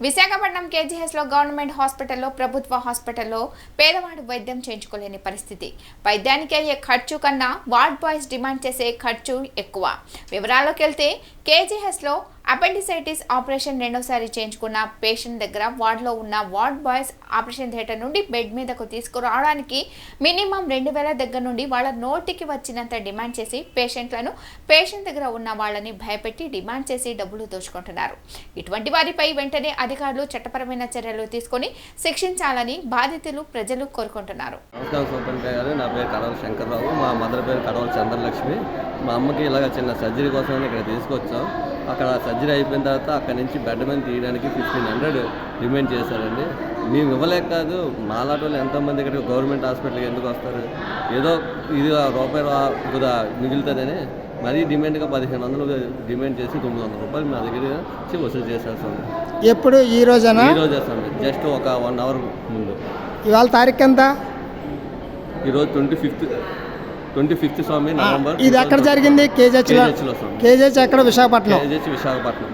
Visakhapatnam కేజీహెచ్లో government హాస్పిటల్లో ప్రభుత్వ హాస్పిటల్లో పేదవాడు వైద్యం చేయించుకోలేని పరిస్థితి. వైద్యానికి అయ్యే ఖర్చు కన్నా వార్డ్ బాయ్స్ డిమాండ్ చేసే ఖర్చు ఎక్కువ. వివరాల్లోకి వెళ్తే కేజీహెచ్లో అపెండిసైటిస్ ఆపరేషన్ రెండోసారి చేయించుకున్న పేషెంట్ దగ్గర వార్డులో ఉన్న వార్డ్ బాయ్స్ ఆపరేషన్ థియేటర్ నుండి బెడ్ మీదకు తీసుకురావడానికి మినిమం 2000 దగ్గర నుండి వాళ్ళ నోటికి వచ్చినంత డిమాండ్ చేసి పేషెంట్ దగ్గర ఉన్న వాళ్ళని భయపెట్టి డిమాండ్ చేసి డబ్బులు దోచుకుంటున్నారు. ఇటువంటి వారిపై వెంటనే అధికారులు చట్టపరమైన చర్యలు తీసుకొని శిక్షించాలని బాధితులు ప్రజలు కోరుకుంటున్నారు. నా పేరు కడవల శంకర్రావు, మా మదర్ పేరు కడవల చంద్రలక్ష్మి. మా అమ్మకి ఇలాగ చిన్న సర్జరీ కోసం ఇక్కడ తీసుకొచ్చాం. అక్కడ సర్జరీ అయిపోయిన తర్వాత అక్కడి నుంచి బెడ్ మీద తీయడానికి 1500 డిమాండ్ చేశారండి. మేము ఇవ్వలేక కాదు, మాలాంటి వాళ్ళు ఎంతోమంది ఇక్కడ గవర్నమెంట్ హాస్పిటల్కి ఎందుకు వస్తారు, ఏదో ఇది రూపాయి మిగులుతుందని మరీ డిమాండ్గా 1500 డిమాండ్ చేసి 900 రూపాయలు మా దగ్గర వసూలు చేశారు స్వామి. ఎప్పుడు ఈ రోజేనా? ఈ రోజే స్వామి, జస్ట్ ఒక 1 అవర్ ముందు. ఇవాళ తారీఖు ఎంత? ఈరోజు 25th స్వామి, నవంబర్. ఇది ఎక్కడ జరిగింది? కేజీహెచ్లో. కేజీహెచ్ ఎక్కడ? విశాఖపట్నం. విశాఖపట్నం.